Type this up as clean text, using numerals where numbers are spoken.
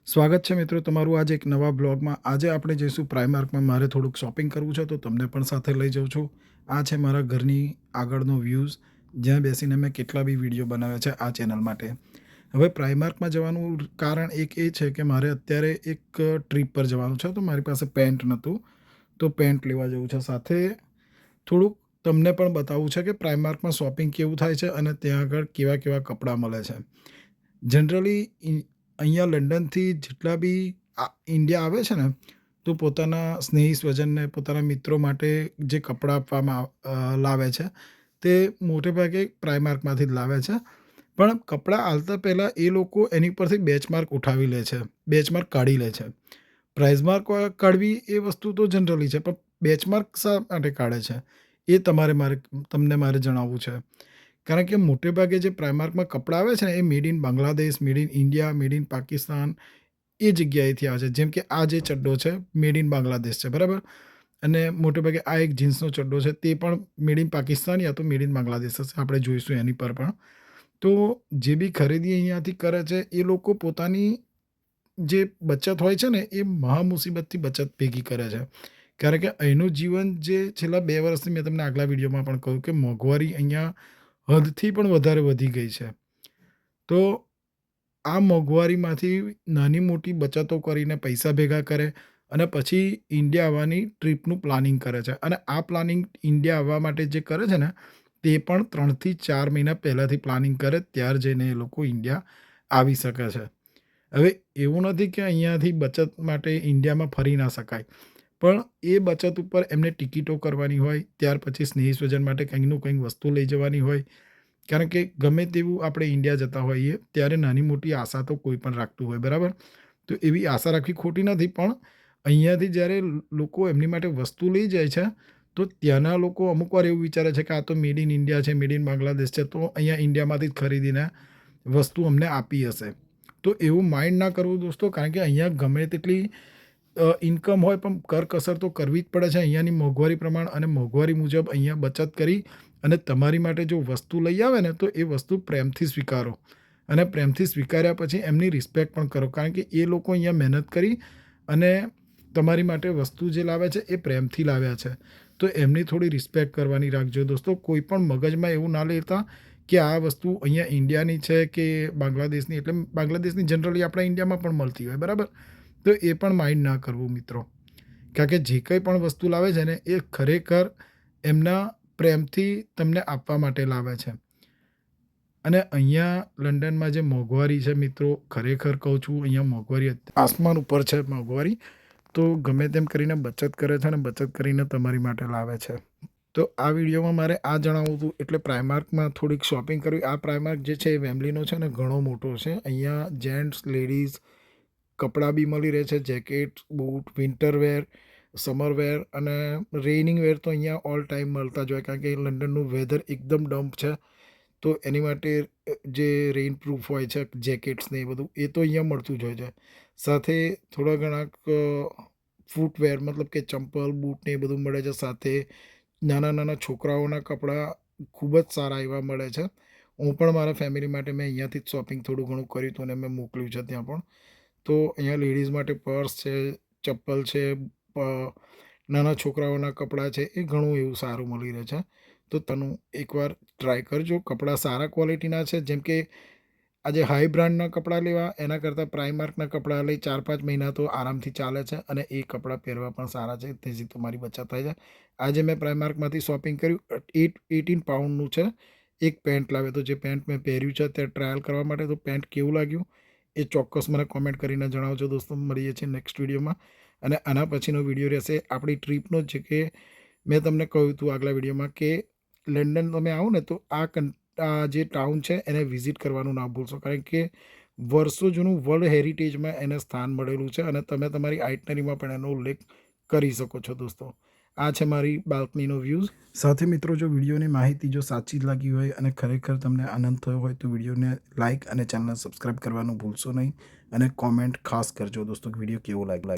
સ્વાગત છે મિત્રો તમારું આજે એક નવા બ્લોગમાં. આજે આપણે જઈશું પ્રાઇમાર્કમાં. મારે થોડુંક શોપિંગ કરવું છે તો તમને પણ સાથે લઈ જાઉં છું. આ છે મારા ઘરની આગળનો વ્યૂઝ, જ્યાં બેસીને મેં કેટલા બી વિડીયો બનાવ્યા છે આ ચેનલ માટે. હવે પ્રાઇમાર્કમાં જવાનું કારણ એક એ છે કે મારે અત્યારે એક ટ્રીપ પર જવાનું છે, તો મારી પાસે પેન્ટ નહોતું, તો પેન્ટ લેવા જવું છે. સાથે થોડુંક તમને પણ બતાવવું છે કે પ્રાઇમાર્કમાં શોપિંગ કેવું થાય છે અને ત્યાં આગળ કેવા કેવા કપડાં મળે છે. જનરલી અહીંયા લંડનથી જેટલા બી ઇન્ડિયા આવે છે ને, તો પોતાના સ્નેહી સ્વજનને, પોતાના મિત્રો માટે જે કપડાં આપવામાં લાવે છે, તે મોટે ભાગે પ્રાઇમાર્કમાંથી જ લાવે છે. પણ કપડાં આલતા પહેલાં એ લોકો એની પરથી બેચમાર્ક ઉઠાવી લે છે, બેચમાર્ક કાઢી લે છે. પ્રાઇઝમાર્ક કાઢવી એ વસ્તુ તો જનરલી છે, પણ બેચમાર્ક શા માટે કાઢે છે એ તમને મારે જણાવવું છે. કારણ કે મોટે ભાગે જે પ્રાઇમાર્કમાં કપડાં આવે છે ને, એ made in Bangladesh, made in India, made in Pakistan એ જગ્યાએથી આવે છે. જેમ કે આ જે ચડ્ડો છે મેડ ઇન બાંગ્લાદેશ છે, બરાબર. અને મોટે ભાગે આ એક જીન્સનો ચડ્ડો છે તે પણ મેડ ઇન પાકિસ્તાન યા તો મેડ ઇન બાંગ્લાદેશ હશે, આપણે જોઈશું એની પર પણ. તો જે બી ખરીદી અહીંયાથી કરે છે એ લોકો પોતાની જે બચત હોય છે ને, એ મહા મુસીબતથી બચત ભેગી કરે છે. કારણ કે અહીંનું જીવન જે છેલ્લા 2 વર્ષથી મેં તમને આગલા વિડીયોમાં પણ કહ્યું કે મોંઘવારી અહીંયા હદથી પણ વધારે વધી ગઈ છે. તો આ મોંઘવારીમાંથી નાની મોટી બચતો કરીને પૈસા ભેગા કરે અને પછી ઇન્ડિયા આવવાની ટ્રીપનું પ્લાનિંગ કરે છે. અને આ પ્લાનિંગ ઇન્ડિયા આવવા માટે જે કરે છે ને, તે પણ 3 થી 4 મહિના પહેલાંથી પ્લાનિંગ કરે, ત્યાર જઈને એ લોકો ઇન્ડિયા આવી શકે છે. હવે એવું નથી કે અહીંયાથી બચત માટે ઇન્ડિયામાં ફરી ના શકાય. પણ એ બચત ઉપર એમને ટિકિટો કરવાની હોય, ત્યાર પછી સ્નેહી સ્વજન માટે કંઈકનું કંઈક વસ્તુ લઈ જવાની હોય. કારણ કે ગમે તેવું આપણે ઇન્ડિયા જતા હોઈએ ત્યારે નાની મોટી આશા તો કોઈ પણ રાખતું હોય, બરાબર. તો એવી આશા રાખવી ખોટી નથી, પણ અહીંયાથી જ્યારે લોકો એમની માટે વસ્તુ લઈ જાય છે, તો ત્યાંના લોકો અમુક વાર એવું વિચારે છે કે આ તો મેડ ઇન ઇન્ડિયા છે, મેડ ઇન બાંગ્લાદેશ છે, તો અહીંયા ઇન્ડિયામાંથી જ ખરીદીને વસ્તુ અમને આપી હશે. તો એવું માઇન્ડ ના કરવું દોસ્તો, કારણ કે અહીંયા ગમે તેટલી ઇન્કમ હોય પણ કરકસર તો કરવી જ પડે છે અહીંયાની મોંઘવારી પ્રમાણ. અને મોંઘવારી મુજબ અહીંયા બચત કરી અને તમારી માટે જો વસ્તુ લઈ આવે ને, તો એ વસ્તુ પ્રેમથી સ્વીકારો. અને પ્રેમથી સ્વીકાર્યા પછી એમની રિસ્પેક્ટ પણ કરો, કારણ કે એ લોકો અહીંયા મહેનત કરી અને તમારી માટે વસ્તુ જે લાવે છે એ પ્રેમથી લાવ્યા છે. તો એમની થોડી રિસ્પેક્ટ કરવાની રાખજો દોસ્તો. કોઈ પણ મગજમાં એવું ના લેતા કે આ વસ્તુ અહીંયા ઇન્ડિયાની છે કે બાંગ્લાદેશની. એટલે બાંગ્લાદેશની જનરલી આપણા ઇન્ડિયામાં પણ મળતી હોય, બરાબર. તો એ પણ માઇન્ડ ના કરવું મિત્રો. કારણ કે જે કંઈ પણ વસ્તુ લાવે છે ને, એ ખરેખર એમના પ્રેમથી તમને આપવા માટે લાવે છે. અને અહીંયા લંડનમાં જે મોંઘવારી છે મિત્રો, ખરેખર કહું છું, અહીંયા મોંઘવારી આસમાન ઉપર છે મોંઘવારી. તો ગમે તેમ કરીને બચત કરે છે અને બચત કરીને તમારી માટે લાવે છે. તો આ વિડીયોમાં મારે આ જણાવવું હતું, એટલે પ્રાઇમાર્કમાં થોડીક શોપિંગ કરવી. આ પ્રાઇમાર્ક જે છે એ વેમ્બલીનો છે ને, ઘણો મોટો છે. અહીંયા જેન્ટ્સ, લેડીઝ કપડાં બી મળી રહે છે, jacket, boot, winter wear, summer wear અને રેઇનિંગ વેર તો અહીંયા ઓલ ટાઈમ મળતા જ હોય. કારણ કે લંડનનું વેધર એકદમ ડમ્પ છે, તો એની માટે જે રેઇન પ્રૂફ હોય છે જેકેટ્સ ને એ બધું, એ તો અહીંયા મળતું જ હોય છે. સાથે થોડા ઘણાક ફૂટવેર, મતલબ કે ચંપલ, બૂટ ને એ બધું મળે છે. સાથે નાના નાના છોકરાઓના કપડાં ખૂબ જ સારા એવા મળે છે. હું પણ મારા ફેમિલી માટે મેં અહીંયાથી જ શોપિંગ થોડું ઘણું કર્યું હતું અને મેં મોકલ્યું છે ત્યાં પણ. તો અહીંયા લેડીઝ માટે પર્સ છે, ચપ્પલ છે, નાના છોકરાઓના કપડાં છે, એ ઘણું એવું સારું મળી રહે છે. તો તમે એકવાર ટ્રાય કરજો. કપડાં સારા ક્વોલિટીના છે. જેમ કે આજે હાઈ બ્રાન્ડના કપડાં લેવા એના કરતાં પ્રાઇમાર્કના કપડાં લઈ 4-5 મહિના તો આરામથી ચાલે છે અને એ કપડાં પહેરવા પણ સારા છે. તેથી તમારી બચત થાય છે. આજે મેં પ્રાઇમાર્કમાંથી શોપિંગ કર્યું. 18 પાઉન્ડનું છે. એક પેન્ટ લાવ્યો તો જે પેન્ટ મેં પહેર્યું છે તે ટ્રાયલ કરવા માટે. તો પેન્ટ કેવું લાગ્યું એ ચોક્કસ મને કોમેન્ટ કરીને જણાવજો દોસ્તો. મળીએ છીએ નેક્સ્ટ વિડીયોમાં. અને આના પછીનો વિડીયો રહેશે આપણી ટ્રીપનો, જે કે મેં તમને કહ્યું હતું આગલા વિડીયોમાં કે લંડન તમે આવો ને તો આ જે ટાઉન છે એને વિઝિટ કરવાનું ના ભૂલશો. કારણ કે વર્ષો જૂનું વર્લ્ડ હેરિટેજમાં એને સ્થાન મળેલું છે અને તમે તમારી આઇટનરીમાં પણ એનો ઉલ્લેખ કરી શકો છો દોસ્તો. આ છે મારી બાલ્કનીનો વ્યૂઝ. સાથે મિત્રો, જો વિડીયોની માહિતી જો સાચી જ લાગી હોય અને ખરેખર તમને આનંદ થયો હોય તો વિડીયોને લાઇક અને ચેનલને સબસ્ક્રાઈબ કરવાનું ભૂલશો નહીં. અને કોમેન્ટ ખાસ કરજો દોસ્તો કે વિડીયો કેવો લાગ્યો.